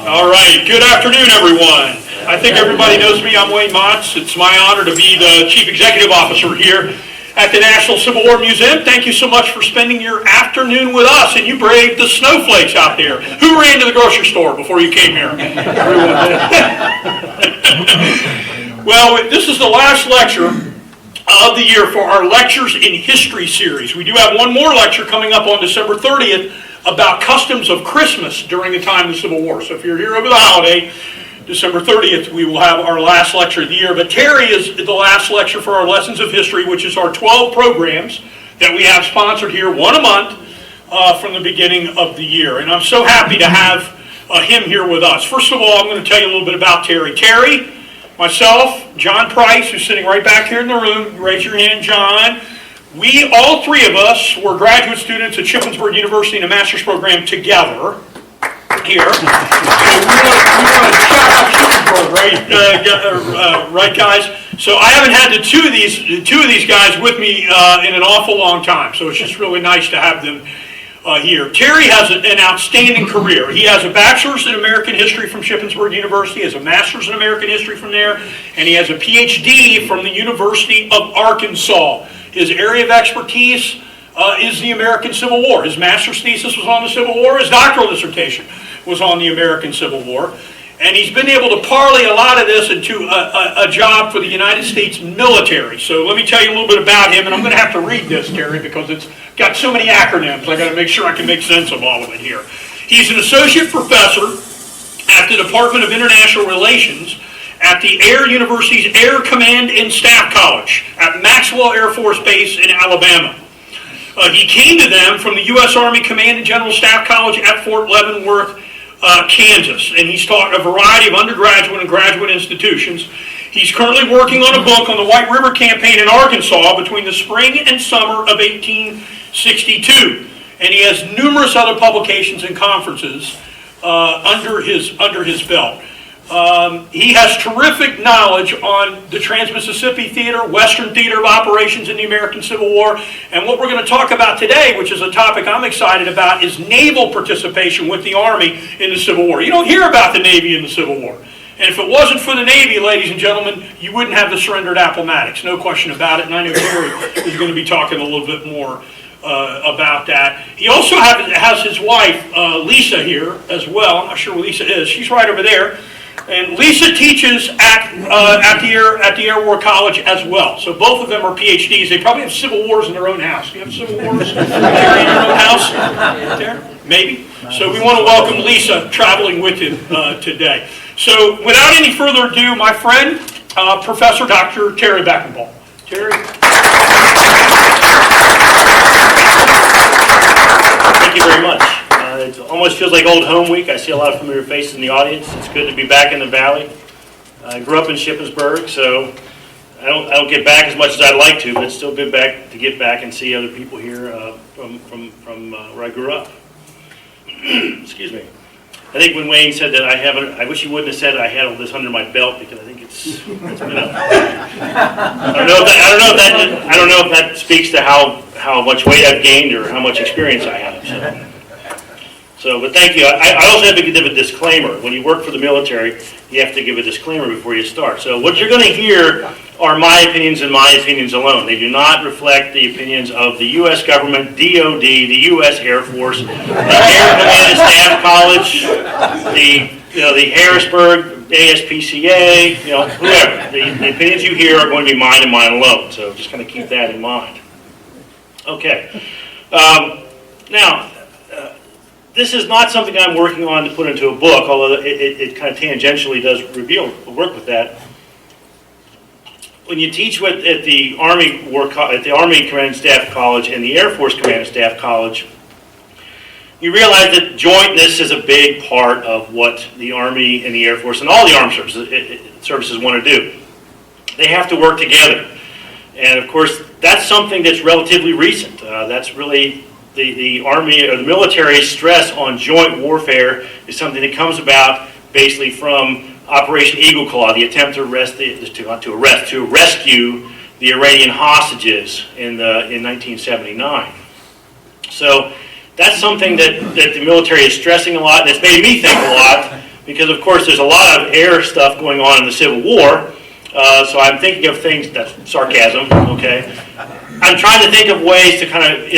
All right, good afternoon, everyone. I think everybody knows me. I'm Wayne Motts. It's my honor to be the Chief Executive Officer here at the National Civil War Museum. Thank you so much for spending your afternoon with us, and you braved the snowflakes out there. Who ran to the grocery store before you came here? Well, this is the last lecture of the year for our Lectures in History series. We do have one more lecture coming up on December 30th about customs of Christmas during the time of the Civil War. So if you're here over the holiday, December 30th, we will have our last lecture of the year. But Terry is the last lecture for our Lessons of History, which is our 12 programs that we have sponsored here, one a month from the beginning of the year. And I'm so happy to have him here with us. First of all, I'm going to tell you a little bit about Terry. Terry, myself, John Price, who's sitting right back here in the room. Raise your hand, John. We, all three of us, were graduate students at Shippensburg University in a master's program together here. So we want to shout out Shippensburg, right, guys? So I haven't had the two of these guys with me in an awful long time. So it's just really nice to have them here. Terry has an outstanding career. He has a bachelor's in American history from Shippensburg University, has a master's in American history from there, and he has a Ph.D. from the University of Arkansas. His area of expertise is the American Civil War. His master's thesis was on the Civil War. His doctoral dissertation was on the American Civil War. And he's been able to parlay a lot of this into a job for the United States military. So let me tell you a little bit about him, and I'm going to have to read this, Terry, because it's got so many acronyms. I got to make sure I can make sense of all of it here. He's an associate professor at the Department of International Relations at the Air University's Air Command and Staff College at Maxwell Air Force Base in Alabama. He came to them from the U.S. Army Command and General Staff College at Fort Leavenworth, Kansas, and he's taught a variety of undergraduate and graduate institutions. He's currently working on a book on the White River Campaign in Arkansas between the spring and summer of 1862, and he has numerous other publications and conferences under his belt. He has terrific knowledge on the Trans-Mississippi Theater, Western Theater of Operations in the American Civil War, and what we're going to talk about today, which is a topic I'm excited about, is naval participation with the Army in the Civil War. You don't hear about the Navy in the Civil War. And if it wasn't for the Navy, ladies and gentlemen, you wouldn't have the surrendered Appomattox, no question about it, and I know Terry is going to be talking a little bit more about that. He also has his wife, Lisa, here as well. I'm not sure where Lisa is. She's right over there. And Lisa teaches at the Air War College as well. So both of them are PhDs. They probably have Civil Wars in their own house. Do you have Civil Wars in your own house? There? Maybe. So we want to welcome Lisa traveling with him today. So without any further ado, my friend, Professor Dr. Terry Beckenbaugh. Terry. Thank you very much. It almost feels like old home week. I see a lot of familiar faces in the audience. It's good to be back in the Valley. I grew up in Shippensburg, so I don't get back as much as I'd like to, but it's still good to get back and see other people here from where I grew up. Excuse me. I think when Wayne said that I wish he wouldn't have said I had all this under my belt, because I think it's been a, I don't know if that speaks to how much weight I've gained or how much experience I have. So, but thank you. I also have to give a disclaimer. When you work for the military, you have to give a disclaimer before you start. So what you're going to hear are my opinions and my opinions alone. They do not reflect the opinions of the U.S. government, DOD, the U.S. Air Force, the Air Command and Staff College, the Harrisburg, ASPCA, whoever. The opinions you hear are going to be mine and mine alone. So just kind of keep that in mind. Okay. Now, this is not something I'm working on to put into a book, although it kind of tangentially does work with that. When you teach at the Army Command and Staff College and the Air Force Command and Staff College, you realize that jointness is a big part of what the Army and the Air Force and all the armed services want to do. They have to work together. And of course, that's something that's relatively recent. That's really the Army or the military's stress on joint warfare is something that comes about basically from Operation Eagle Claw, the attempt to rescue the Iranian hostages in 1979. So that's something that the military is stressing a lot, and it's made me think a lot because of course there's a lot of air stuff going on in the Civil War. So I'm thinking of things, that's sarcasm, okay? I'm trying to think of ways to kind of,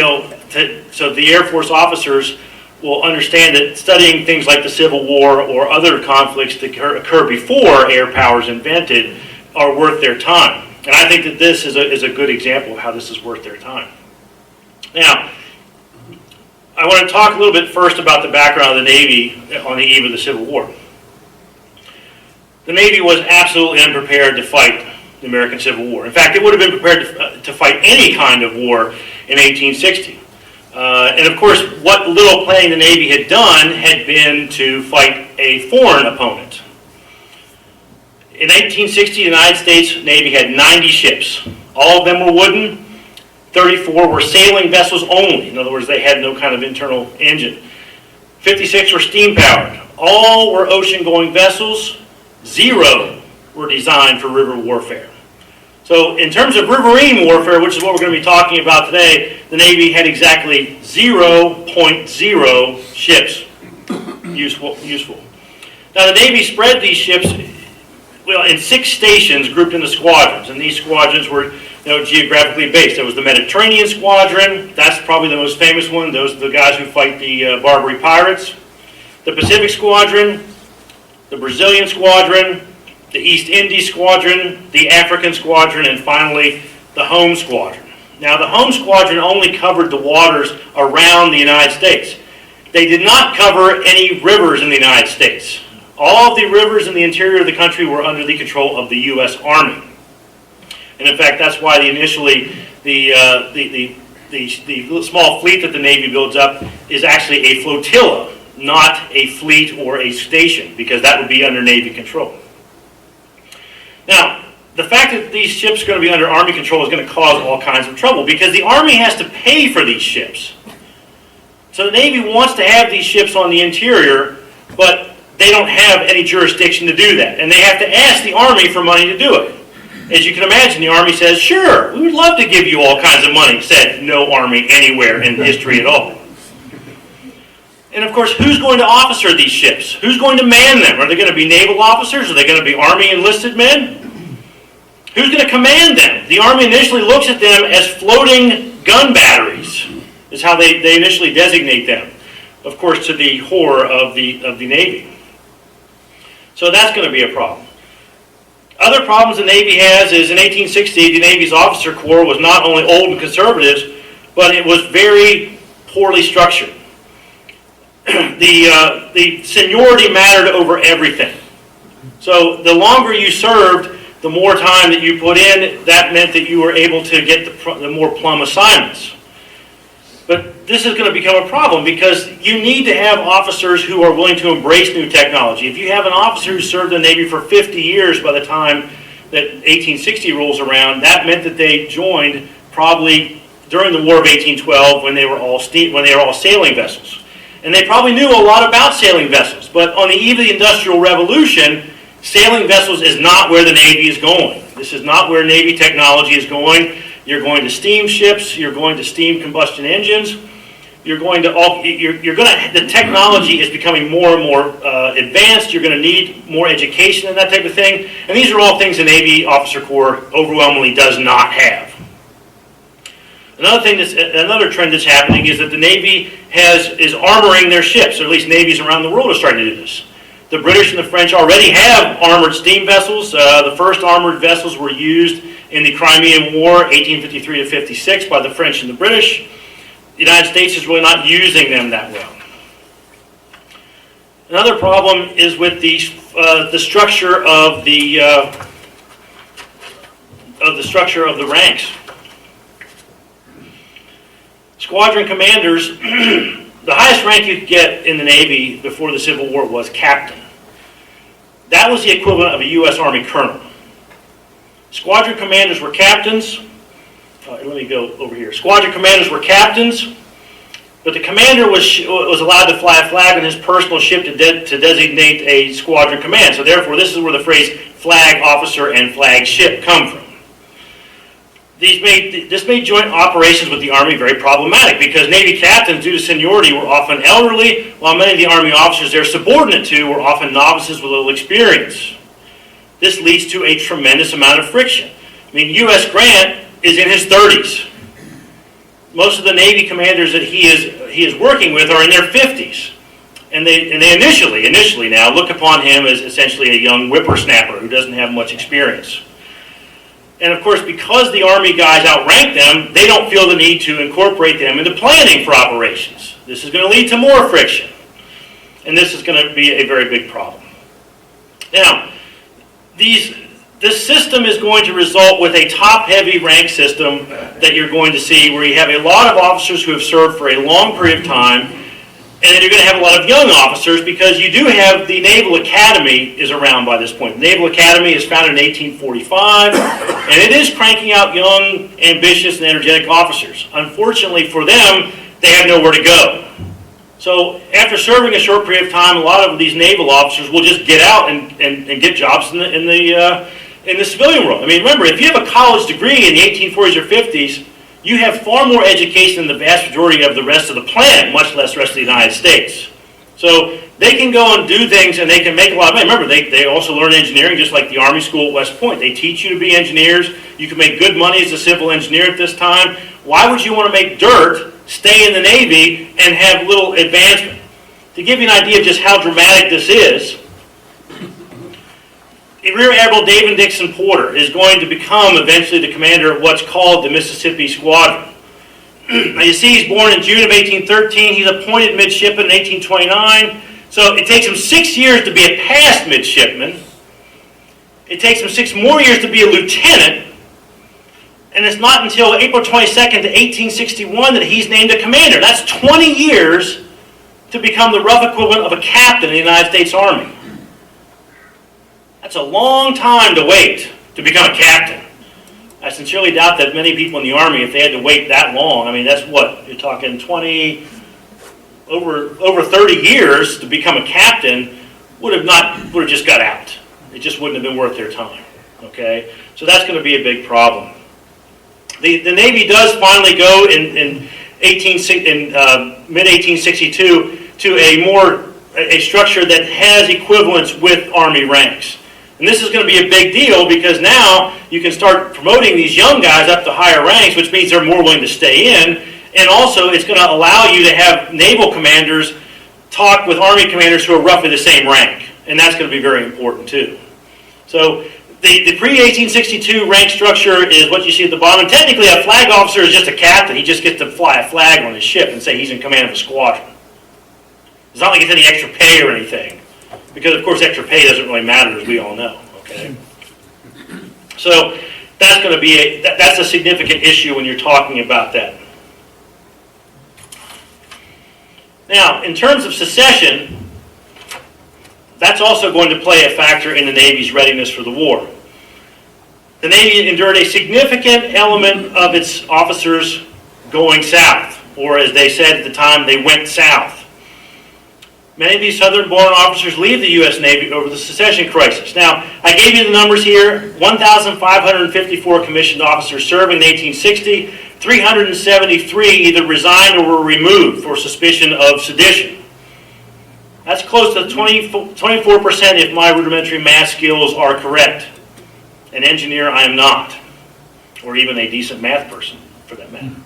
so the Air Force officers will understand that studying things like the Civil War or other conflicts that occur before air power is invented are worth their time. And I think that this is a good example of how this is worth their time. Now, I want to talk a little bit first about the background of the Navy on the eve of the Civil War. The Navy was absolutely unprepared to fight the American Civil War. In fact, it would have been prepared to fight any kind of war in 1860. And of course, what little planning the Navy had done had been to fight a foreign opponent. In 1860, the United States Navy had 90 ships. All of them were wooden. 34 were sailing vessels only. In other words, they had no kind of internal engine. 56 were steam-powered. All were ocean-going vessels. 0 were designed for river warfare. So in terms of riverine warfare, which is what we're going to be talking about today, the Navy had exactly 0.0 ships useful. Now the Navy spread these ships in 6 stations grouped into squadrons, and these squadrons were geographically based. There was the Mediterranean Squadron, that's probably the most famous one. Those are the guys who fight the Barbary pirates. The Pacific Squadron, the Brazilian Squadron, the East Indies Squadron, the African Squadron, and finally the Home Squadron. Now the Home Squadron only covered the waters around the United States. They did not cover any rivers in the United States. All of the rivers in the interior of the country were under the control of the U.S. Army. And in fact, that's why initially the small fleet that the Navy builds up is actually a flotilla, not a fleet or a station, because that would be under Navy control. Now, the fact that these ships are going to be under Army control is going to cause all kinds of trouble, because the Army has to pay for these ships. So the Navy wants to have these ships on the interior, but they don't have any jurisdiction to do that. And they have to ask the Army for money to do it. As you can imagine, the Army says, sure, we would love to give you all kinds of money, said no Army anywhere in history at all. And of course, who's going to officer these ships? Who's going to man them? Are they going to be naval officers? Are they going to be Army enlisted men? Who's going to command them? The Army initially looks at them as floating gun batteries, is how they initially designate them, of course, to the horror of the Navy. So that's going to be a problem. Other problems the Navy has is in 1860, the Navy's officer corps was not only old and conservative, but it was very poorly structured. The seniority mattered over everything. So the longer you served, the more time that you put in, that meant that you were able to get the more plum assignments. But this is going to become a problem because you need to have officers who are willing to embrace new technology. If you have an officer who served in the Navy for 50 years by the time that 1860 rolls around, that meant that they joined probably during the War of 1812 when they were all sailing vessels. And they probably knew a lot about sailing vessels. But on the eve of the Industrial Revolution, sailing vessels is not where the Navy is going. This is not where Navy technology is going. You're going to steam ships. You're going to steam combustion engines. The technology is becoming more and more advanced. You're going to need more education and that type of thing. And these are all things the Navy Officer Corps overwhelmingly does not have. Another trend that's happening is that the Navy is armoring their ships, or at least navies around the world are starting to do this. The British and the French already have armored steam vessels. The first armored vessels were used in the Crimean War, 1853 to 56, by the French and the British. The United States is really not using them that well. Another problem is with the structure of the ranks. Squadron commanders, the highest rank you could get in the Navy before the Civil War was captain. That was the equivalent of a U.S. Army colonel. Squadron commanders were captains. Let me go over here. Squadron commanders were captains, but the commander was allowed to fly a flag on his personal ship to designate a squadron command. So therefore, this is where the phrase flag officer and flag ship come from. This made joint operations with the Army very problematic because Navy captains, due to seniority, were often elderly, while many of the Army officers they're subordinate to were often novices with little experience. This leads to a tremendous amount of friction. I mean, U.S. Grant is in his 30s. Most of the Navy commanders that he is working with are in their 50s. And they initially now look upon him as essentially a young whippersnapper who doesn't have much experience. And of course, because the Army guys outrank them, they don't feel the need to incorporate them into planning for operations. This is going to lead to more friction. And this is going to be a very big problem. Now, this system is going to result with a top-heavy rank system that you're going to see where you have a lot of officers who have served for a long period of time, and then you're going to have a lot of young officers because you do have the Naval Academy is around by this point. The Naval Academy is founded in 1845, and it is cranking out young, ambitious, and energetic officers. Unfortunately for them, they have nowhere to go. So after serving a short period of time, a lot of these naval officers will just get out and get jobs in the civilian world. I mean, remember, if you have a college degree in the 1840s or 50s, you have far more education than the vast majority of the rest of the planet, much less the rest of the United States. So they can go and do things and they can make a lot of money. Remember, they also learn engineering just like the Army School at West Point. They teach you to be engineers. You can make good money as a civil engineer at this time. Why would you want to make dirt, stay in the Navy, and have little advancement? To give you an idea of just how dramatic this is, Rear Admiral David Dixon Porter is going to become eventually the commander of what's called the Mississippi Squadron. Now you see he's born in June of 1813. He's appointed midshipman in 1829. So it takes him 6 years to be a passed midshipman. It takes him 6 more years to be a lieutenant. And it's not until April 22nd to 1861 that he's named a commander. That's 20 years to become the rough equivalent of a captain in the United States Army. That's a long time to wait to become a captain. I sincerely doubt that many people in the Army, if they had to wait that long, I mean, that's what, you're talking over 30 years to become a captain, would have just got out. It just wouldn't have been worth their time, okay? So that's going to be a big problem. The Navy does finally go in mid-1862 to a structure that has equivalence with Army ranks. And this is going to be a big deal because now you can start promoting these young guys up to higher ranks, which means they're more willing to stay in. And also it's going to allow you to have naval commanders talk with Army commanders who are roughly the same rank. And that's going to be very important too. So the pre-1862 rank structure is what you see at the bottom. And technically a flag officer is just a captain. He just gets to fly a flag on his ship and say he's in command of a squadron. It's not like it's any extra pay or anything. Because, of course, extra pay doesn't really matter, as we all know, okay? So that's going to be that's a significant issue when you're talking about that. Now, in terms of secession, that's also going to play a factor in the Navy's readiness for the war. The Navy endured a significant element of its officers going south, or as they said at the time, they went south. Many of these Southern-born officers leave the U.S. Navy over the secession crisis. Now, I gave you the numbers here. 1,554 commissioned officers served in 1860. 373 either resigned or were removed for suspicion of sedition. That's close to 24% if my rudimentary math skills are correct. An engineer I am not, or even a decent math person, for that matter.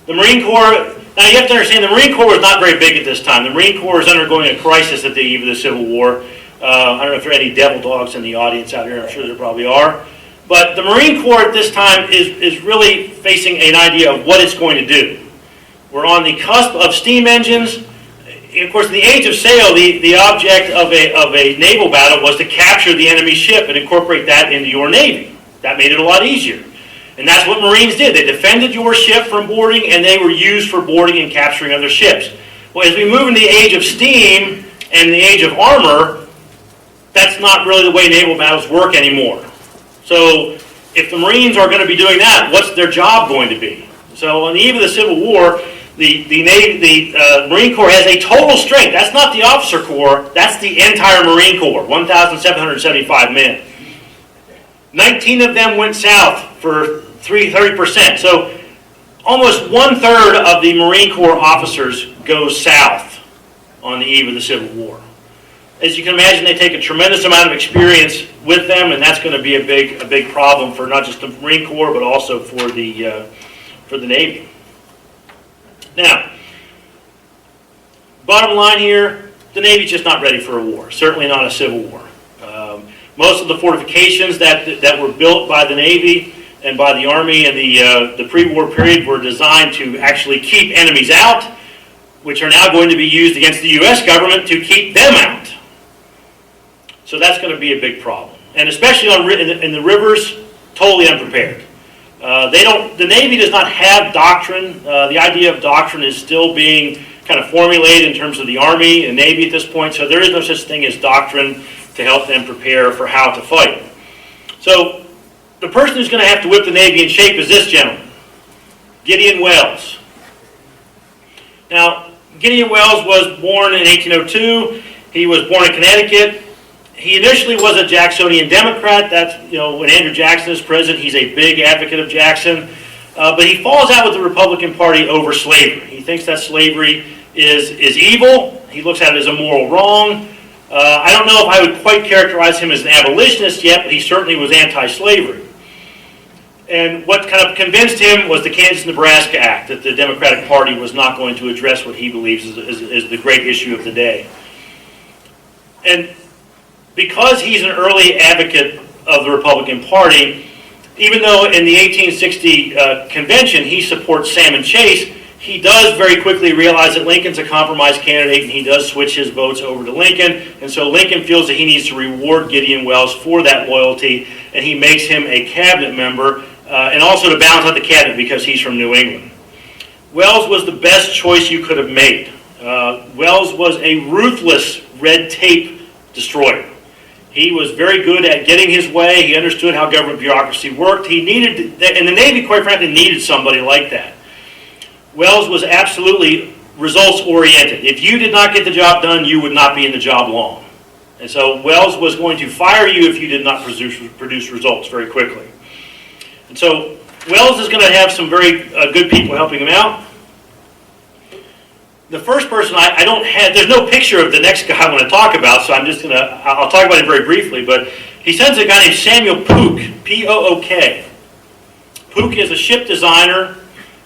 The Marine Corps, now you have to understand, the Marine Corps was not very big at this time. The Marine Corps is undergoing a crisis at the eve of the Civil War. I don't know if there are any devil dogs in the audience out here. I'm sure there probably are. But the Marine Corps at this time is really facing an idea of what it's going to do. We're on the cusp of steam engines. Of course, in the age of sail, the object of a naval battle was to capture the enemy ship and incorporate that into your Navy. That made it a lot easier. And that's what Marines did. They defended your ship from boarding, and they were used for boarding and capturing other ships. Well, as we move into the age of steam and the age of armor, that's not really the way naval battles work anymore. So if the Marines are going to be doing that, what's their job going to be? So on the eve of the Civil War, the Marine Corps has a total strength. That's not the officer corps. That's the entire Marine Corps, 1,775 men. 19 of them went south for 30%. So almost 1/3 of the Marine Corps officers go south on the eve of the Civil War. As you can imagine, they take a tremendous amount of experience with them, and that's going to be a big problem for not just the Marine Corps, but also for the Navy. Now, bottom line here, the Navy's just not ready for a war, certainly not a Civil War. Most of the fortifications that were built by the Navy and by the Army in the pre-war period were designed to actually keep enemies out, which are now going to be used against the U.S. government to keep them out. So that's going to be a big problem. And especially in the rivers, totally unprepared. The Navy does not have doctrine. The idea of doctrine is still being kind of formulated in terms of the Army and Navy at this point, so there is no such thing as doctrine to help them prepare for how to fight. So the person who's going to have to whip the Navy in shape is this gentleman, Gideon Welles. Now, Gideon Welles was born in 1802. He was born in Connecticut. He initially was a Jacksonian Democrat. That's, when Andrew Jackson is president, he's a big advocate of Jackson. But he falls out with the Republican Party over slavery. He thinks that slavery is evil. He looks at it as a moral wrong. I don't know if I would quite characterize him as an abolitionist yet, but he certainly was anti-slavery. And what kind of convinced him was the Kansas-Nebraska Act, that the Democratic Party was not going to address what he believes is the great issue of the day. And because he's an early advocate of the Republican Party, even though in the 1860 convention he supports Salmon Chase, he does very quickly realize that Lincoln's a compromise candidate, and he does switch his votes over to Lincoln. And so Lincoln feels that he needs to reward Gideon Welles for that loyalty, and he makes him a cabinet member, and also to balance out the cabinet because he's from New England. Welles was the best choice you could have made. Welles was a ruthless red tape destroyer. He was very good at getting his way. He understood how government bureaucracy worked. And the Navy, quite frankly, needed somebody like that. Welles was absolutely results-oriented. If you did not get the job done, you would not be in the job long. And so Welles was going to fire you if you did not produce results very quickly. And so Welles is going to have some very good people helping him out. The first person there's no picture of the next guy I want to talk about, so I'll talk about him very briefly, but he sends a guy named Samuel Pook, P-O-O-K. Pook is a ship designer.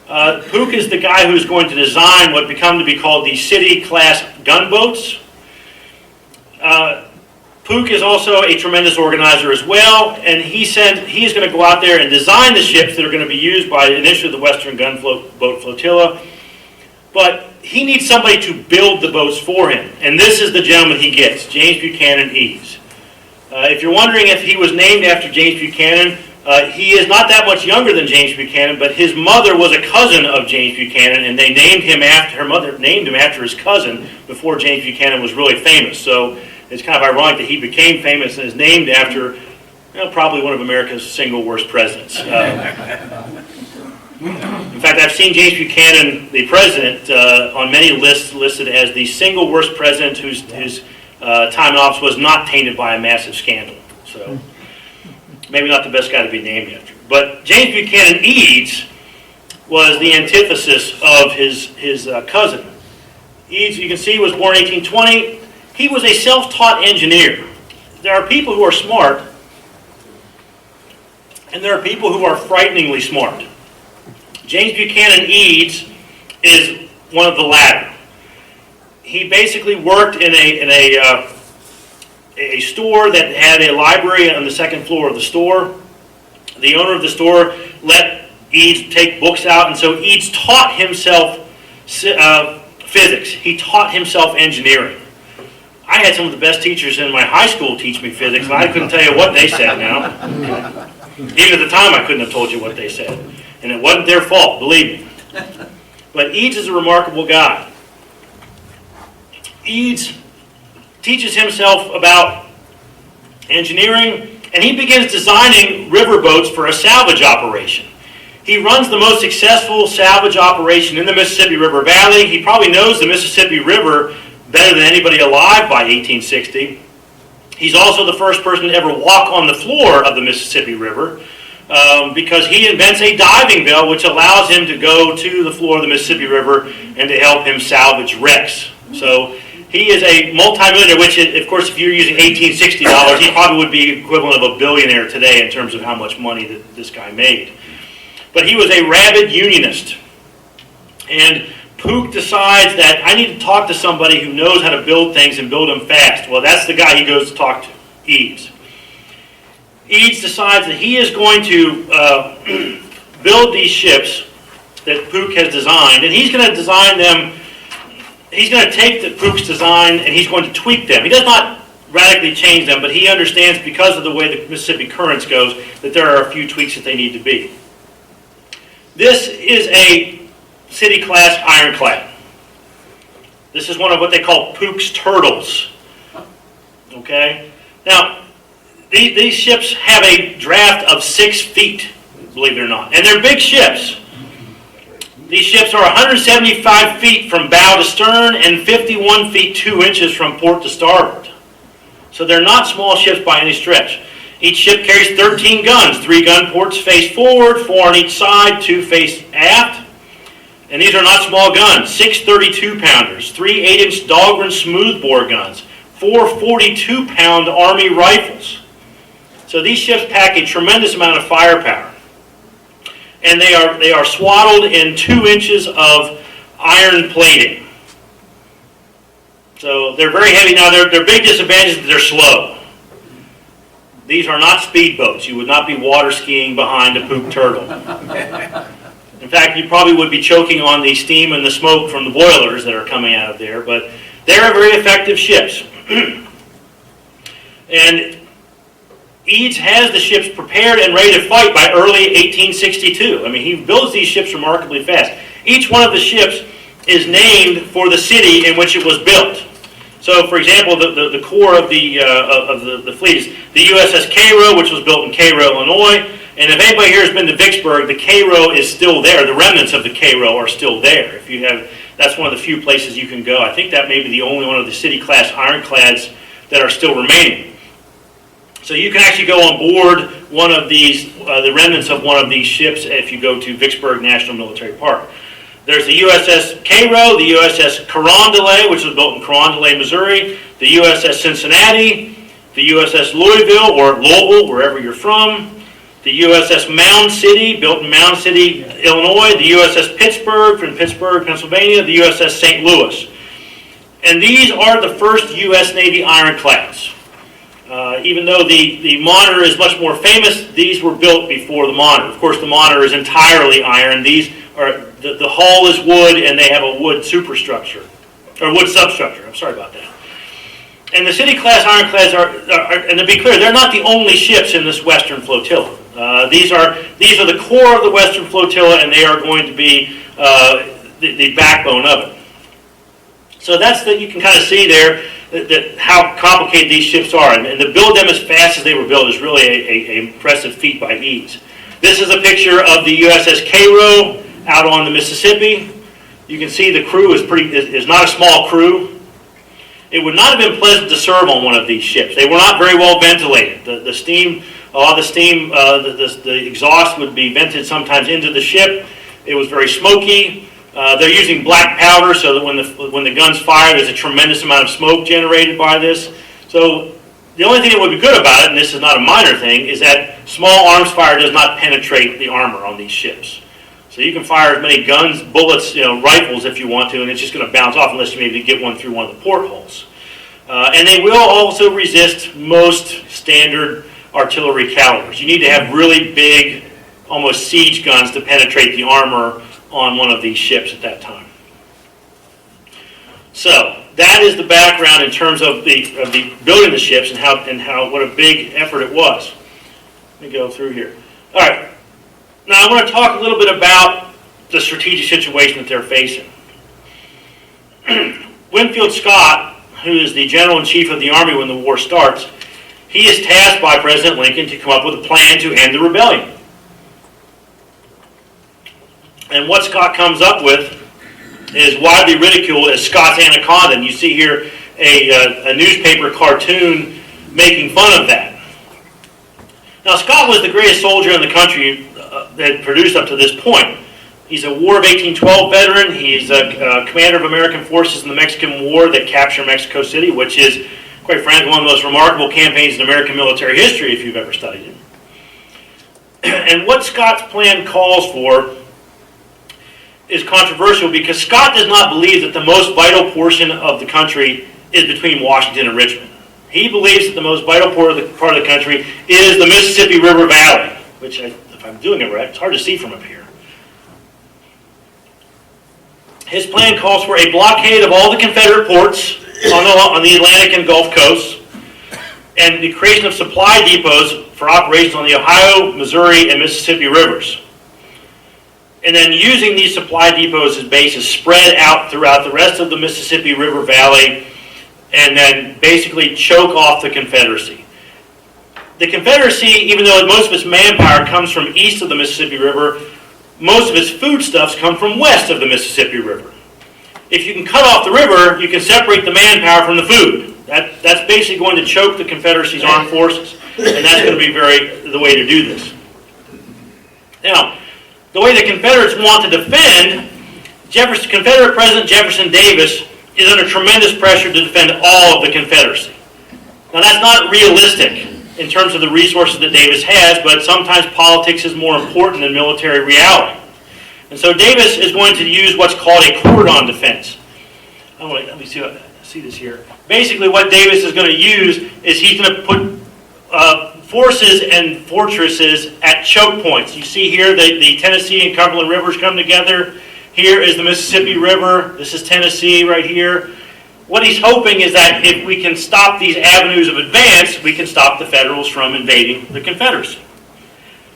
Pook is the guy who's going to design what become to be called the City-class gunboats. Pook is also a tremendous organizer as well, and he's going to go out there and design the ships that are going to be used by initially the Western Gunboat Flotilla. But he needs somebody to build the boats for him, and this is the gentleman he gets, James Buchanan Eads. If you're wondering if he was named after James Buchanan, he is not that much younger than James Buchanan, but his mother was a cousin of James Buchanan, and they named him after, her mother named him after his cousin before James Buchanan was really famous. So it's kind of ironic that he became famous and is named after probably one of America's single worst presidents. In fact, I've seen James Buchanan, the president, on many lists listed as the single worst president whose time in office was not tainted by a massive scandal. So maybe not the best guy to be named after. But James Buchanan Eads was the antithesis of his cousin. Eads, you can see, was born in 1820. He was a self-taught engineer. There are people who are smart, and there are people who are frighteningly smart. James Buchanan Eads is one of the latter. He basically worked in a store that had a library on the second floor of the store. The owner of the store let Eads take books out, and so Eads taught himself physics. He taught himself engineering. I had some of the best teachers in my high school teach me physics, and I couldn't tell you what they said now. Even at the time, I couldn't have told you what they said. And it wasn't their fault, believe me. But Eads is a remarkable guy. Eads teaches himself about engineering, and he begins designing riverboats for a salvage operation. He runs the most successful salvage operation in the Mississippi River Valley. He probably knows the Mississippi River better than anybody alive by 1860. He's also the first person to ever walk on the floor of the Mississippi River. because he invents a diving bell which allows him to go to the floor of the Mississippi River and to help him salvage wrecks. So he is a multimillionaire, which, of course, if you're using $1860, he probably would be equivalent of a billionaire today in terms of how much money that this guy made. But he was a rabid unionist. And Pook decides that I need to talk to somebody who knows how to build things and build them fast. Well, that's the guy he goes to talk to, Eads. Eads decides that he is going to build these ships that Pook has designed, and he's going to design them. He's going to take the Pook's design and he's going to tweak them. He does not radically change them, but he understands, because of the way the Mississippi Currents goes, that there are a few tweaks that they need to be. This is a city-class ironclad. This is one of what they call Pook's Turtles. Okay? Now, these ships have a draft of 6 feet, believe it or not. And they're big ships. These ships are 175 feet from bow to stern and 51 feet 2 inches from port to starboard. So they're not small ships by any stretch. Each ship carries 13 guns. 3 gun ports face forward, 4 on each side, 2 face aft. And these are not small guns. 6 32-pounders, 3 8-inch Dahlgren smoothbore guns, 4 42-pound Army rifles. So these ships pack a tremendous amount of firepower. And they are swaddled in 2 inches of iron plating. So they're very heavy. Now, their big disadvantage is that they're slow. These are not speedboats. You would not be water skiing behind a Pook turtle. In fact, you probably would be choking on the steam and the smoke from the boilers that are coming out of there. But they're very effective ships. And Eads has the ships prepared and ready to fight by early 1862. I mean, he builds these ships remarkably fast. Each one of the ships is named for the city in which it was built. So, for example, the core of the fleet is the USS Cairo, which was built in Cairo, Illinois. And if anybody here has been to Vicksburg, the Cairo is still there. The remnants of the Cairo are still there. If you have, that's one of the few places you can go. I think that may be the only one of the city-class ironclads that are still remaining. So you can actually go on board one of these, the remnants of one of these ships if you go to Vicksburg National Military Park. There's the USS Cairo, the USS Carondelet, which was built in Carondelet, Missouri, the USS Cincinnati, the USS Louisville, or Louisville, wherever you're from, the USS Mound City, built in Mound City, Illinois, the USS Pittsburgh from Pittsburgh, Pennsylvania, the USS St. Louis. And these are the first U.S. Navy ironclads. Even though the Monitor is much more famous, these were built before the Monitor. Of course, the Monitor is entirely iron. These are the hull is wood, and they have a wood superstructure, or wood substructure. I'm sorry about that. And the city-class ironclads are, and to be clear, they're not the only ships in this Western flotilla. These are the core of the Western flotilla, and they are going to be the backbone of it. So that's you can kind of see there that how complicated these ships are, and to build them as fast as they were built is really an impressive feat by Eads. This is a picture of the USS Cairo out on the Mississippi. You can see the crew is not a small crew. It would not have been pleasant to serve on one of these ships. They were not very well ventilated. The steam, a lot of the steam, the exhaust would be vented sometimes into the ship. It was very smoky. They're using black powder so that when the guns fire, there's a tremendous amount of smoke generated by this. So the only thing that would be good about it, and this is not a minor thing, is that small arms fire does not penetrate the armor on these ships. So you can fire as many guns, bullets, rifles if you want to, and it's just going to bounce off unless you maybe get one through one of the portholes. And they will also resist most standard artillery calibers. You need to have really big, almost siege guns to penetrate the armor on one of these ships at that time. So that is the background in terms of the building the ships and how what a big effort it was. Let me go through here. All right. Now I want to talk a little bit about the strategic situation that they're facing. Winfield Scott, who is the General-in-Chief of the Army when the war starts, he is tasked by President Lincoln to come up with a plan to end the rebellion. And what Scott comes up with is widely ridiculed as Scott's Anaconda. And you see here a newspaper cartoon making fun of that. Now, Scott was the greatest soldier in the country that produced up to this point. He's a War of 1812 veteran. He's a commander of American forces in the Mexican War that captured Mexico City, which is, quite frankly, one of the most remarkable campaigns in American military history if you've ever studied it. And what Scott's plan calls for is controversial because Scott does not believe that the most vital portion of the country is between Washington and Richmond. He believes that the most vital part of the country is the Mississippi River Valley, which, if I'm doing it right, it's hard to see from up here. His plan calls for a blockade of all the Confederate ports on the Atlantic and Gulf coasts, and the creation of supply depots for operations on the Ohio, Missouri, and Mississippi rivers. And then using these supply depots as bases, spread out throughout the rest of the Mississippi River Valley, and then basically choke off the Confederacy. The Confederacy, even though most of its manpower comes from east of the Mississippi River, most of its foodstuffs come from west of the Mississippi River. If you can cut off the river, you can separate the manpower from the food. That's basically going to choke the Confederacy's armed forces, and that's going to be the way to do this. Now, the way the Confederates want to defend, Confederate President Jefferson Davis is under tremendous pressure to defend all of the Confederacy. Now, that's not realistic in terms of the resources that Davis has, but sometimes politics is more important than military reality. And so Davis is going to use what's called a cordon defense. Oh, wait, let me see this here. Basically, what Davis is going to use is he's going to put forces and fortresses at choke points. You see here the Tennessee and Cumberland rivers come together. Here is the Mississippi River. This is Tennessee right here. What he's hoping is that if we can stop these avenues of advance, we can stop the Federals from invading the Confederacy.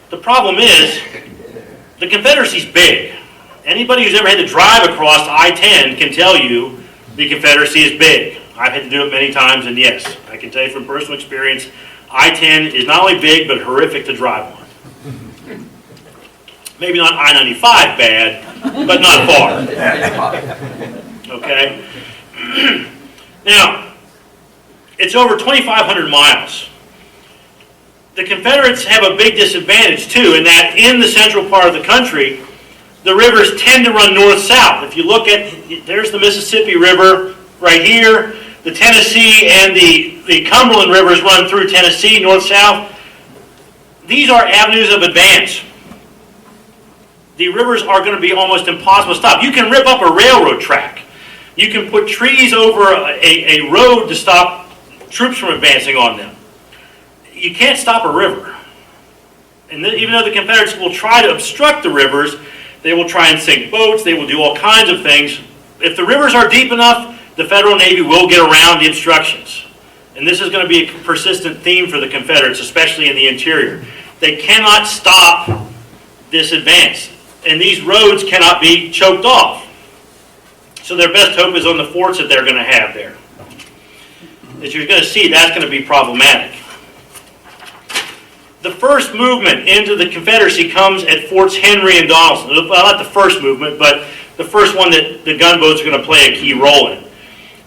The problem is, the Confederacy's big. Anybody who's ever had to drive across I-10 can tell you the Confederacy is big. I've had to do it many times, and yes, I can tell you from personal experience, I-10 is not only big, but horrific to drive on. Maybe not I-95 bad, but not far. Okay? Now, it's over 2,500 miles. The Confederates have a big disadvantage, too, in that in the central part of the country, the rivers tend to run north-south. If you look at, there's the Mississippi River right here. The Tennessee and the Cumberland rivers run through Tennessee, north-south. These are avenues of advance. The rivers are going to be almost impossible to stop. You can rip up a railroad track. You can put trees over a road to stop troops from advancing on them. You can't stop a river. And even though the Confederates will try to obstruct the rivers, they will try and sink boats, they will do all kinds of things. If the rivers are deep enough, the Federal Navy will get around the obstructions. And this is going to be a persistent theme for the Confederates, especially in the interior. They cannot stop this advance. And these roads cannot be choked off. So their best hope is on the forts that they're going to have there. As you're going to see, that's going to be problematic. The first movement into the Confederacy comes at Forts Henry and Donelson. Well, not the first movement, but the first one that the gunboats are going to play a key role in.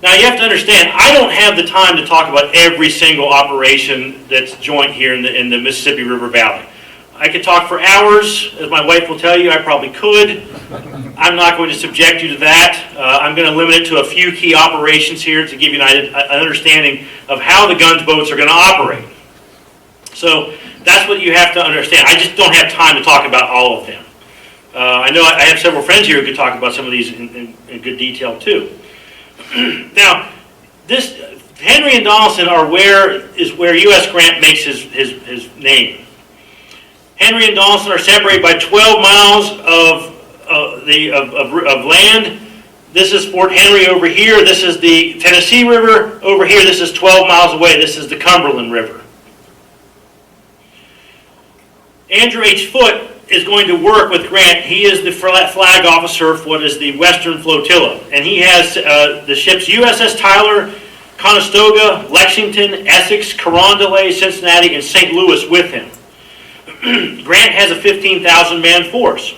Now, you have to understand, I don't have the time to talk about every single operation that's joint here in the Mississippi River Valley. I could talk for hours. As my wife will tell you, I probably could. I'm not going to subject you to that. I'm going to limit it to a few key operations here to give you an understanding of how the gunboats are going to operate. So that's what you have to understand. I just don't have time to talk about all of them. I know I have several friends here who could talk about some of these in good detail too. Now, this Henry and Donelson are where U.S. Grant makes his name. Henry and Donelson are separated by 12 miles of land. This is Fort Henry over here. This is the Tennessee River over here. This is 12 miles away. This is the Cumberland River. Andrew H. Foote is going to work with Grant. He is the flag officer for what is the Western Flotilla. And he has the ships USS Tyler, Conestoga, Lexington, Essex, Carondelet, Cincinnati, and St. Louis with him. Grant has a 15,000-man force.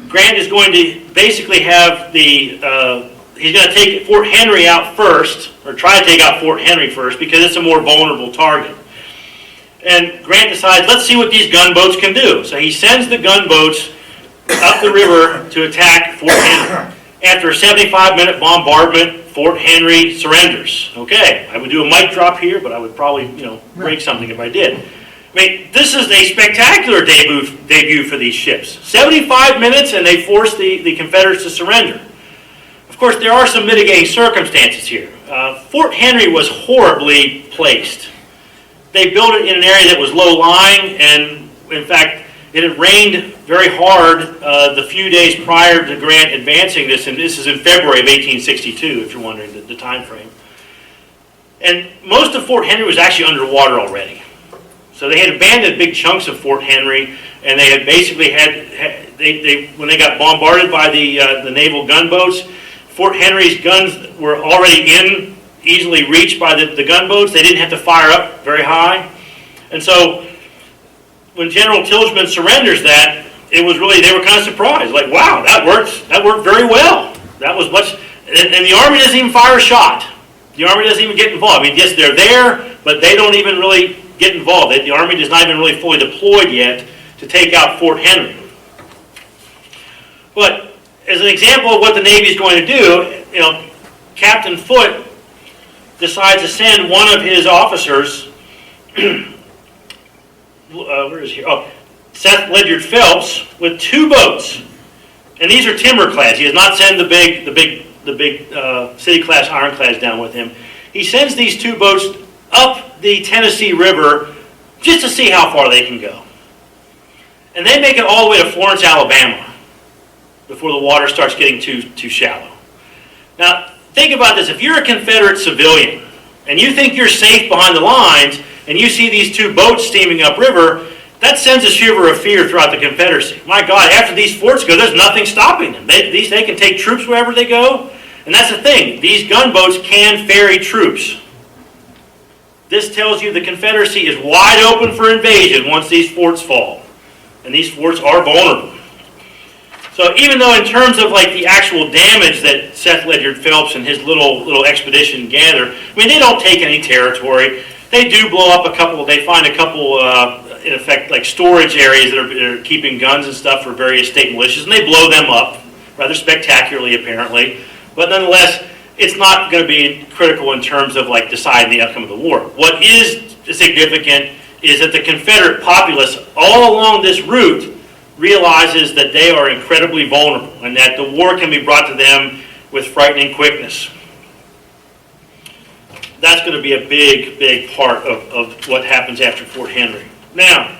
Grant is going to basically have he's going to take Fort Henry out first, or try to take out Fort Henry first, because it's a more vulnerable target. And Grant decides, let's see what these gunboats can do. So he sends the gunboats up the river to attack Fort Henry. After a 75-minute bombardment, Fort Henry surrenders. Okay, I would do a mic drop here, but I would probably, break something if I did. I mean, this is a spectacular debut for these ships. 75 minutes and they force the Confederates to surrender. Of course, there are some mitigating circumstances here. Fort Henry was horribly placed. They built it in an area that was low-lying, and in fact, it had rained very hard the few days prior to Grant advancing this, and this is in February of 1862, if you're wondering the time frame. And most of Fort Henry was actually underwater already. So they had abandoned big chunks of Fort Henry, and they had basically when they got bombarded by the naval gunboats, Fort Henry's guns were already easily reached by the gunboats. They didn't have to fire up very high. And so when General Tilghman surrenders that, it was really, they were kind of surprised. Like, wow, that worked very well. That was much, and the Army doesn't even fire a shot. The Army doesn't even get involved. I mean, yes, they're there, but they don't even really get involved. The Army is not even really fully deployed yet to take out Fort Henry. But as an example of what the Navy is going to do, Captain Foote decides to send one of his officers, where is he? Oh, Seth Ledyard Phelps, with 2 boats, and these are timber-clads. He does not send the big city-class ironclads down with him. He sends these 2 boats up the Tennessee River just to see how far they can go. And they make it all the way to Florence, Alabama, before the water starts getting too shallow. Now, think about this. If you're a Confederate civilian, and you think you're safe behind the lines, and you see these 2 boats steaming upriver, that sends a shiver of fear throughout the Confederacy. My God, after these forts go, there's nothing stopping them. They can take troops wherever they go, and that's the thing. These gunboats can ferry troops. This tells you the Confederacy is wide open for invasion once these forts fall. And these forts are vulnerable. So even though in terms of like the actual damage that Seth Ledyard Phelps and his little expedition gather, I mean, they don't take any territory. They do blow up they find a couple, in effect, like storage areas that are keeping guns and stuff for various state militias, and they blow them up, rather spectacularly apparently. But nonetheless, it's not going to be critical in terms of like deciding the outcome of the war. What is significant is that the Confederate populace all along this route realizes that they are incredibly vulnerable and that the war can be brought to them with frightening quickness. That's going to be a big part of what happens after Fort Henry. Now,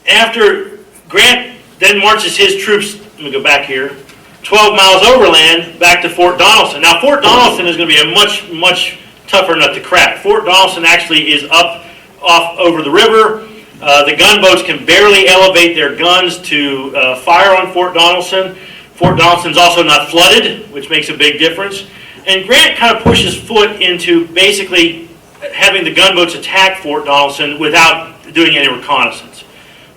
after Grant then marches his troops, let me go back here, 12 miles overland back to Fort Donelson. Now, Fort Donelson is going to be a much tougher nut to crack. Fort Donelson actually is off over the river. The gunboats can barely elevate their guns to fire on Fort Donelson. Fort Donelson is also not flooded, which makes a big difference. And Grant kind of pushes Foote into basically having the gunboats attack Fort Donelson without doing any reconnaissance.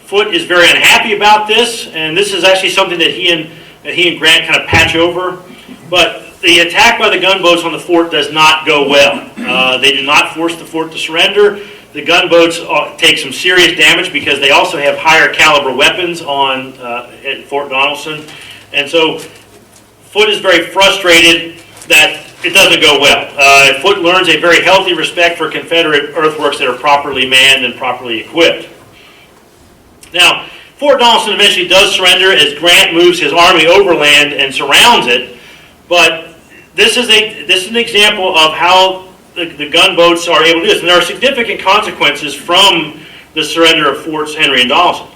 Foote is very unhappy about this, and this is actually something that he and Grant kind of patch over. But the attack by the gunboats on the fort does not go well. They do not force the fort to surrender. The gunboats take some serious damage because they also have higher caliber weapons at Fort Donelson. And so Foote is very frustrated that it doesn't go well. Foote learns a very healthy respect for Confederate earthworks that are properly manned and properly equipped. Now, Fort Donelson eventually does surrender as Grant moves his army overland and surrounds it, but this is an example of how the gunboats are able to do this. And there are significant consequences from the surrender of Forts Henry and Donelson.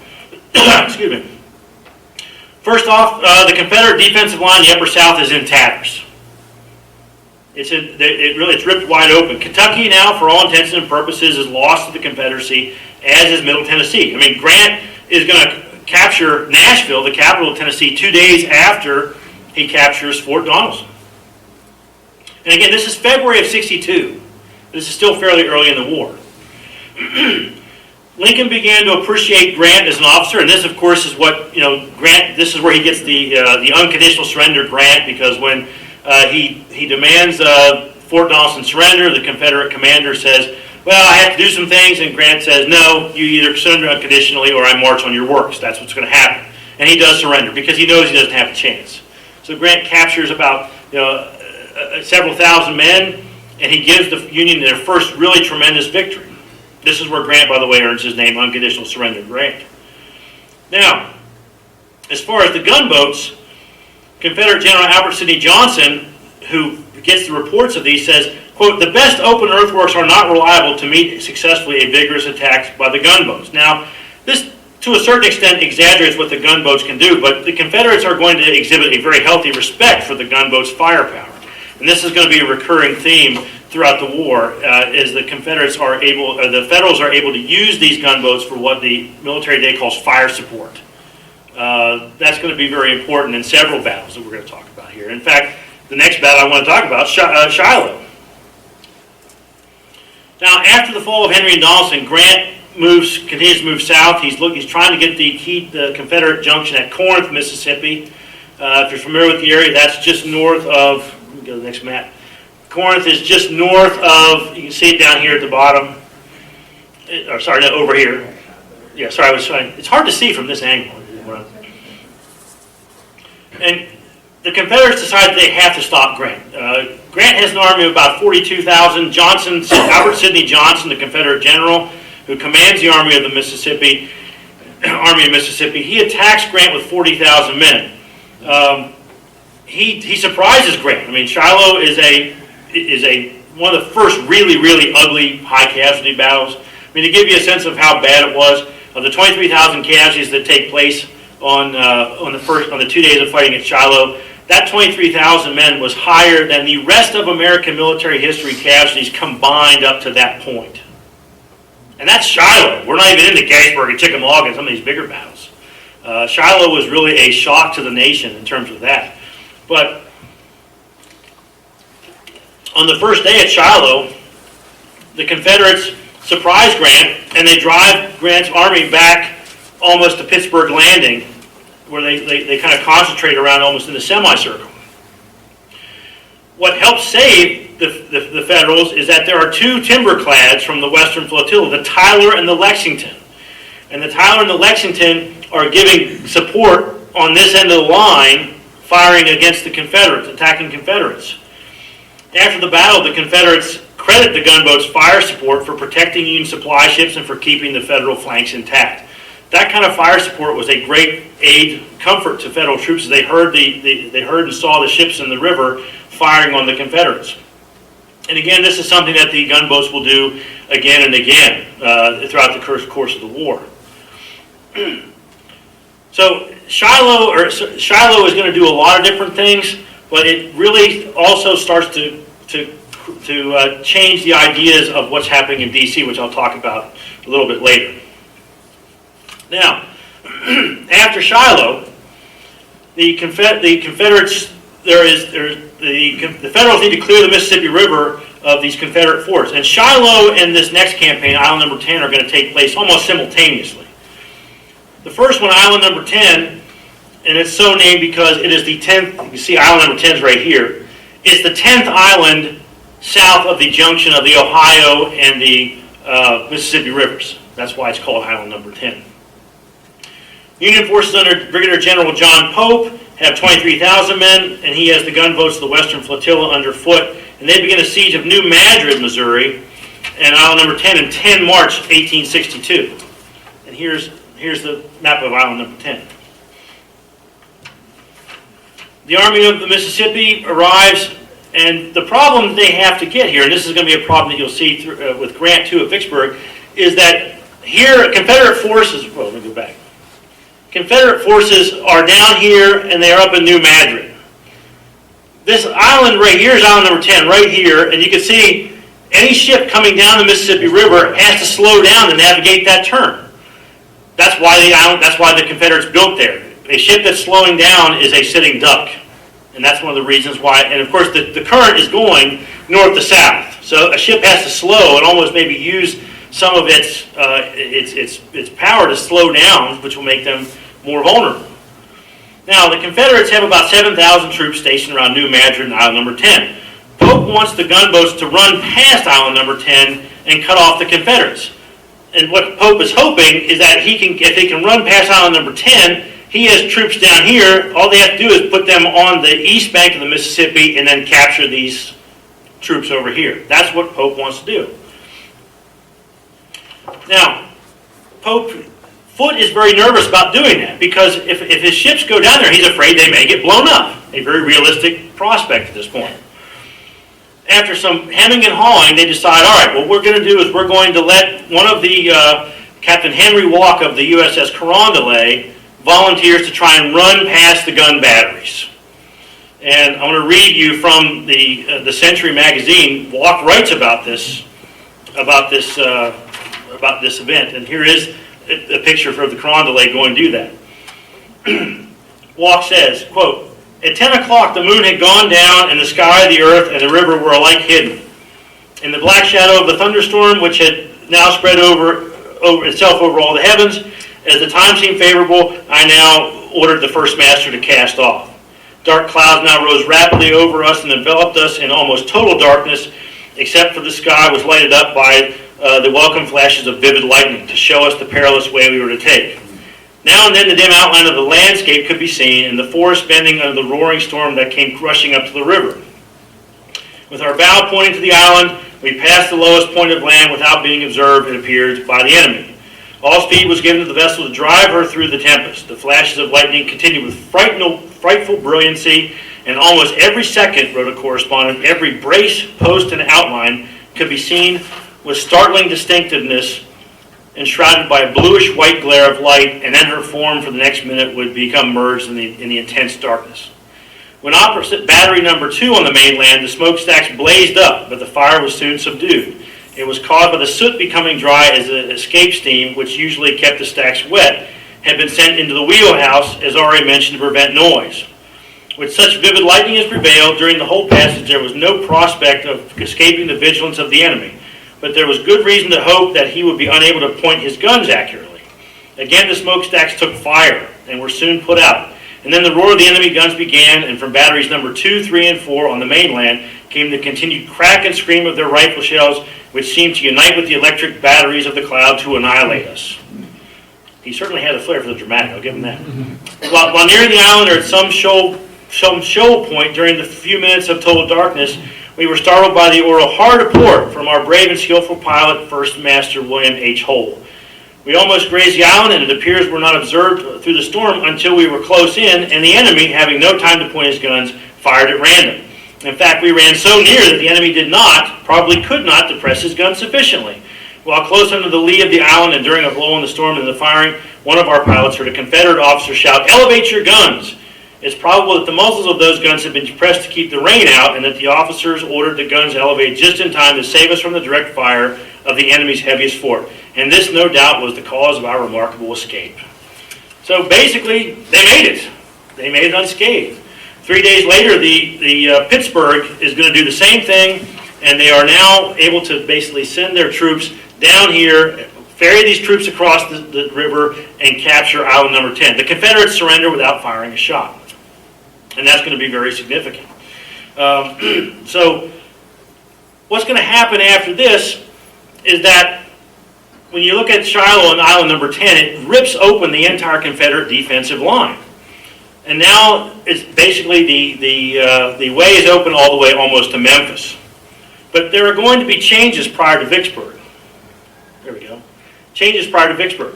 Excuse me. First off, the Confederate defensive line in the Upper South is in tatters. It's ripped wide open. Kentucky now, for all intents and purposes, is lost to the Confederacy, as is Middle Tennessee. I mean, Grant is going to capture Nashville, the capital of Tennessee, 2 days after he captures Fort Donelson. And again, this is February of '62. This is still fairly early in the war. Lincoln began to appreciate Grant as an officer, and this, of course, is what, Grant, this is where he gets the unconditional surrender grant, because when he demands Fort Donelson surrender, the Confederate commander says, well, I have to do some things, and Grant says, no, you either surrender unconditionally or I march on your works. That's what's going to happen. And he does surrender because he knows he doesn't have a chance. So Grant captures about several thousand men, and he gives the Union their first really tremendous victory. This is where Grant, by the way, earns his name, Unconditional Surrender Grant. Now, as far as the gunboats, Confederate General Albert Sidney Johnston, who gets the reports of these, says, quote, the best open earthworks are not reliable to meet successfully a vigorous attack by the gunboats. Now, this, to a certain extent, exaggerates what the gunboats can do, but the Confederates are going to exhibit a very healthy respect for the gunboats' firepower. And this is going to be a recurring theme throughout the war, is the Confederates are able, or the Federals are able to use these gunboats for what the military today calls fire support. That's going to be very important in several battles that we're going to talk about here. In fact, the next battle I want to talk about, Shiloh. Now, after the fall of Henry and Donelson, Grant continues to move south. He's trying to get the Confederate junction at Corinth, Mississippi. If you're familiar with the area, that's just north of, let me go to the next map. Corinth is just north of, you can see it down here at the bottom. Or sorry, no, over here. Yeah, sorry, I was trying. It's hard to see from this angle. And the Confederates decided they have to stop Grant. Grant has an army of about 42,000. Albert Sidney Johnston, the Confederate general, who commands the Army of Mississippi, he attacks Grant with 40,000 men. He surprises Grant. I mean, Shiloh is one of the first really, really ugly high casualty battles. I mean, to give you a sense of how bad it was, of the 23,000 casualties that take place on the 2 days of fighting at Shiloh, that 23,000 men was higher than the rest of American military history casualties combined up to that point. And that's Shiloh. We're not even into Gettysburg and Chickamauga and some of these bigger battles. Shiloh was really a shock to the nation in terms of that. But on the first day at Shiloh, the Confederates surprise Grant, and they drive Grant's army back almost to Pittsburgh Landing, where they kind of concentrate around almost in a semicircle. What helps save the Federals is that there are two timberclads from the Western Flotilla, the Tyler and the Lexington. And the Tyler and the Lexington are giving support on this end of the line, firing against the Confederates, attacking Confederates. After the battle, the Confederates credit the gunboats' fire support for protecting Union supply ships and for keeping the Federal flanks intact. That kind of fire support was a great aid, comfort to Federal troops as they heard and saw the ships in the river firing on the Confederates. And again, this is something that the gunboats will do again and again throughout the course of the war. So Shiloh is going to do a lot of different things, but it really also starts to change the ideas of what's happening in D.C., which I'll talk about a little bit later. Now, after Shiloh, the Confederates, the Federals need to clear the Mississippi River of these Confederate forts. And Shiloh and this next campaign, Island Number 10, are going to take place almost simultaneously. The first one, Island Number 10, and it's so named because it is the 10th, you can see Island Number 10 is right here. It's the 10th island south of the junction of the Ohio and the Mississippi rivers. That's why it's called Island Number 10. Union forces under Brigadier General John Pope have 23,000 men, and he has the gunboats of the Western Flotilla underfoot. And they begin a siege of New Madrid, Missouri, and Island Number 10 in 10 March 1862. And here's the map of Island Number 10. The Army of the Mississippi arrives, and the problem they have to get here, and this is going to be a problem that you'll see with Grant too at Vicksburg, is that here Confederate forces, well, let me go back. Confederate forces are down here and they are up in New Madrid. This island right here is Island Number 10, right here, and you can see any ship coming down the Mississippi River has to slow down to navigate that turn. That's why the Confederates built there. A ship that's slowing down is a sitting duck, and that's one of the reasons why. And of course, the current is going north to south, so a ship has to slow and almost maybe use some of its power to slow down, which will make them more vulnerable. Now, the Confederates have about 7,000 troops stationed around New Madrid and Island Number 10. Pope wants the gunboats to run past Island Number 10 and cut off the Confederates. And what Pope is hoping is that if they can run past island number 10, he has troops down here. All they have to do is put them on the east bank of the Mississippi and then capture these troops over here. That's what Pope wants to do. Now, Foote is very nervous about doing that because if his ships go down there, he's afraid they may get blown up. A very realistic prospect at this point. After some hemming and hawing, they decide, all right, what we're going to do is we're going to let one of the, Captain Henry Walk of the USS Carondelet, volunteers to try and run past the gun batteries. And I want to read you from the Century magazine. Walk writes about this event, and here is a picture of the Carondelet going to do that. Walk says, quote, "At 10 o'clock the moon had gone down and the sky, the earth, and the river were alike hidden. In the black shadow of the thunderstorm, which had now spread over itself over all the heavens, as the time seemed favorable, I now ordered the first master to cast off. Dark clouds now rose rapidly over us and enveloped us in almost total darkness, except for the sky was lighted up by the welcome flashes of vivid lightning to show us the perilous way we were to take. Now and then the dim outline of the landscape could be seen, and the forest bending under the roaring storm that came rushing up to the river. With our bow pointing to the island, we passed the lowest point of land without being observed, it appears, by the enemy. All speed was given to the vessel to drive her through the tempest. The flashes of lightning continued with frightful brilliancy, and almost every second, wrote a correspondent, every brace, post, and outline could be seen with startling distinctiveness, enshrouded by a bluish-white glare of light, and then her form for the next minute would become merged in the intense darkness. When opposite battery number 2 on the mainland, the smokestacks blazed up, but the fire was soon subdued. It was caused by the soot becoming dry as the escape steam, which usually kept the stacks wet, had been sent into the wheelhouse, as already mentioned, to prevent noise. With such vivid lightning as prevailed during the whole passage, there was no prospect of escaping the vigilance of the enemy, but there was good reason to hope that he would be unable to point his guns accurately. Again, the smokestacks took fire and were soon put out. And then the roar of the enemy guns began, and from batteries number 2, 3, and 4 on the mainland came the continued crack and scream of their rifle shells, which seemed to unite with the electric batteries of the cloud to annihilate us. He certainly had a flair for the dramatic, I'll give him that. While nearing the island or at some shoal point during the few minutes of total darkness, we were startled by the order hard a port from our brave and skillful pilot, First Master William H. Hull. We almost grazed the island, and it appears were not observed through the storm until we were close in, and the enemy, having no time to point his guns, fired at random. In fact, we ran so near that the enemy probably could not, depress his guns sufficiently. While close under the lee of the island and during a blow in the storm and the firing, one of our pilots heard a Confederate officer shout, "Elevate your guns!" It's probable that the muzzles of those guns had been depressed to keep the rain out, and that the officers ordered the guns elevated just in time to save us from the direct fire of the enemy's heaviest fort. And this, no doubt, was the cause of our remarkable escape. So basically, they made it. They made it unscathed. 3 days later, the Pittsburgh is going to do the same thing, and they are now able to basically send their troops down here, ferry these troops across the river, and capture island number 10. The Confederates surrender without firing a shot. And that's going to be very significant. So what's going to happen after this is that when you look at Shiloh and island number 10, it rips open the entire Confederate defensive line. And now it's basically the way is open all the way almost to Memphis. But there are going to be changes prior to Vicksburg. There we go. Changes prior to Vicksburg.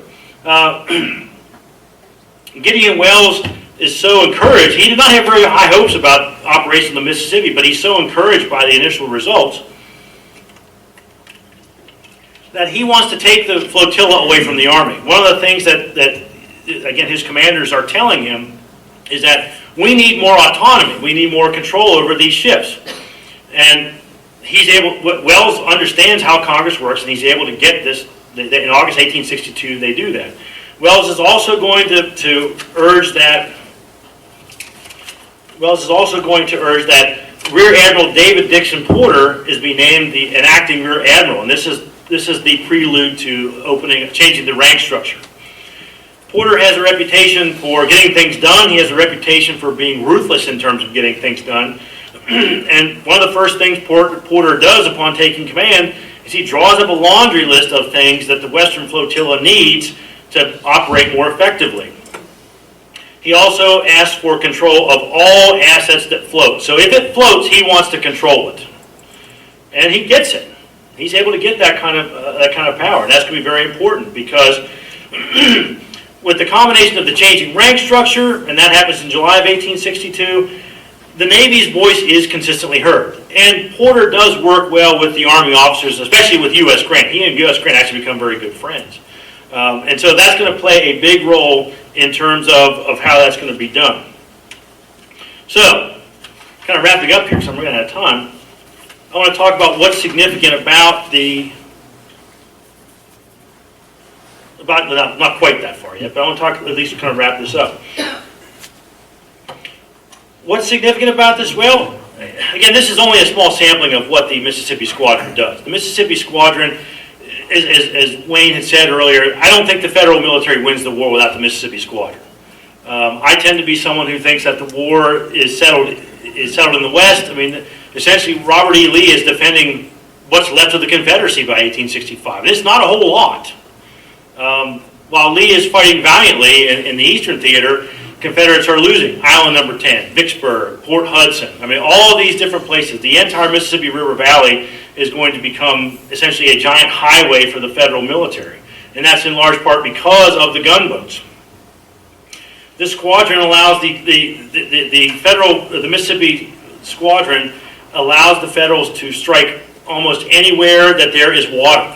Gideon Welles is so encouraged. He did not have very high hopes about Operation the Mississippi, but he's so encouraged by the initial results that he wants to take the flotilla away from the Army. One of the things that again, his commanders are telling him is that we need more autonomy. We need more control over these ships. And Welles understands how Congress works, and he's able to get this. In August 1862, they do that. Welles is also going to urge that Rear Admiral David Dixon Porter is be named an acting Rear Admiral, and this is the prelude to changing the rank structure. Porter has a reputation for getting things done. He has a reputation for being ruthless in terms of getting things done. And one of the first things Porter does upon taking command is he draws up a laundry list of things that the Western Flotilla needs to operate more effectively. He also asks for control of all assets that float. So if it floats, he wants to control it. And he gets it. He's able to get that kind of power. And that's going to be very important because with the combination of the changing rank structure, and that happens in July of 1862, the Navy's voice is consistently heard. And Porter does work well with the Army officers, especially with U.S. Grant. He and U.S. Grant actually become very good friends. And so that's going to play a big role in terms of how that's going to be done. So, kind of wrapping up here, so I'm running out of time. I want to talk about what's significant about not quite that far yet, but I want to talk, at least kind of wrap this up. What's significant about this? Well, again, this is only a small sampling of what the Mississippi Squadron does. The Mississippi Squadron, as Wayne had said earlier, I don't think the federal military wins the war without the Mississippi Squadron. I tend to be someone who thinks that the war is settled in the West. I mean, essentially, Robert E. Lee is defending what's left of the Confederacy by 1865. And it's not a whole lot. While Lee is fighting valiantly in the Eastern Theater, Confederates are losing. Island number 10, Vicksburg, Port Hudson. I mean, all of these different places. The entire Mississippi River Valley is going to become essentially a giant highway for the federal military. And that's in large part because of the gunboats. This squadron allows the Mississippi Squadron allows the Federals to strike almost anywhere that there is water.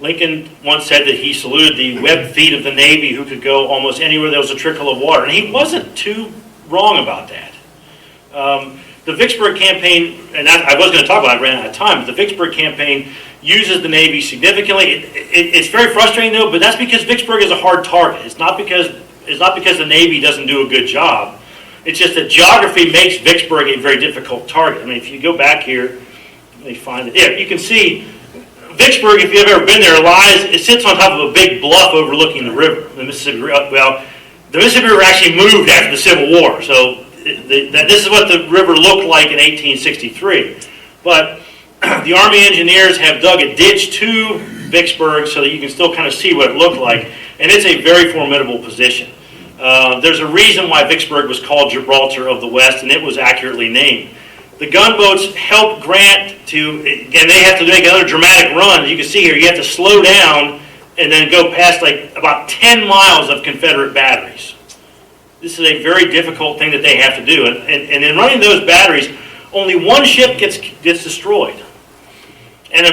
Lincoln once said that he saluted the webbed feet of the Navy who could go almost anywhere there was a trickle of water. And he wasn't too wrong about that. The Vicksburg campaign, and I was going to talk about it, I ran out of time, but the Vicksburg campaign uses the Navy significantly. It's very frustrating though, but that's because Vicksburg is a hard target. It's not because the Navy doesn't do a good job. It's just that geography makes Vicksburg a very difficult target. I mean, if you go back here, let me find it. Yeah, you can see Vicksburg, if you've ever been there, it sits on top of a big bluff overlooking the river, the Mississippi River. Well, the Mississippi River actually moved after the Civil War, so this is what the river looked like in 1863. But the Army engineers have dug a ditch to Vicksburg so that you can still kind of see what it looked like, and it's a very formidable position. There's a reason why Vicksburg was called Gibraltar of the West, and it was accurately named. The gunboats help Grant and they have to make another dramatic run. As you can see here, you have to slow down and then go past like about 10 miles of Confederate batteries. This is a very difficult thing that they have to do. And in running those batteries, only one ship gets destroyed. And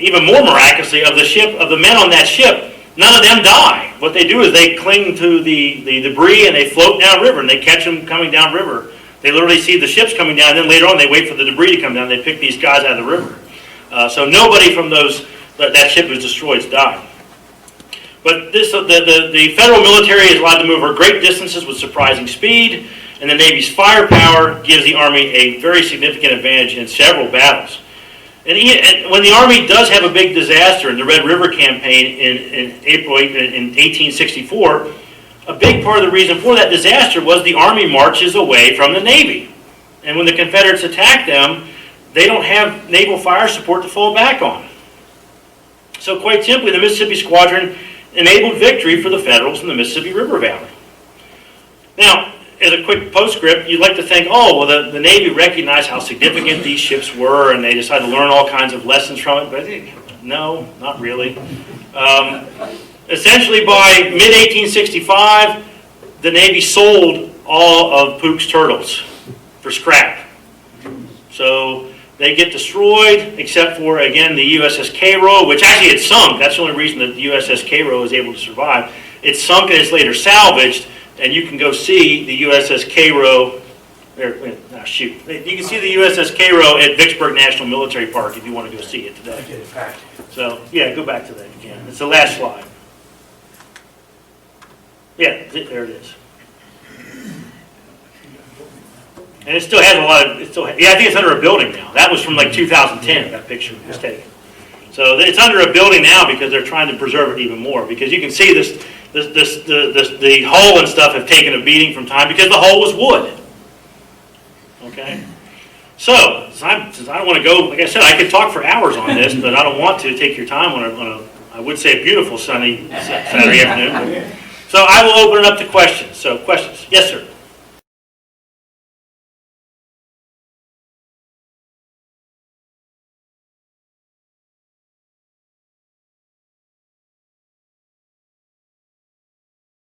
even more miraculously, of the men on that ship, none of them die. What they do is they cling to the debris and they float downriver and they catch them coming downriver. They literally see the ships coming down, and then later on they wait for the debris to come down. They pick these guys out of the river. So nobody from that ship was destroyed has died. But the federal military is allowed to move over great distances with surprising speed, and the Navy's firepower gives the Army a very significant advantage in several battles. And when the Army does have a big disaster in the Red River campaign in April in 1864, a big part of the reason for that disaster was the Army marches away from the Navy. And when the Confederates attack them, they don't have naval fire support to fall back on. So quite simply, the Mississippi Squadron enabled victory for the Federals in the Mississippi River Valley. Now, as a quick postscript, you'd like to think, oh, well, the Navy recognized how significant these ships were, and they decided to learn all kinds of lessons from it, but no, not really. Essentially, by mid-1865, the Navy sold all of Pook's turtles for scrap. So they get destroyed, except for, again, the USS Cairo, which actually had sunk. That's the only reason that the USS Cairo was able to survive. It sunk and it's later salvaged, and you can go see the USS Cairo. You can see the USS Cairo at Vicksburg National Military Park if you want to go see it today. So, yeah, go back to that again. It's the last slide. Yeah, there it is. And it still has a lot of, I think it's under a building now. That was from like 2010, that picture was taken. So it's under a building now because they're trying to preserve it even more. Because you can see the hull and stuff have taken a beating from time because the hull was wood. Okay? So, since I don't want to go, like I said, I could talk for hours on this, but I don't want to take your time on I would say, a beautiful sunny Saturday afternoon. So I will open it up to questions. So, questions? Yes, sir.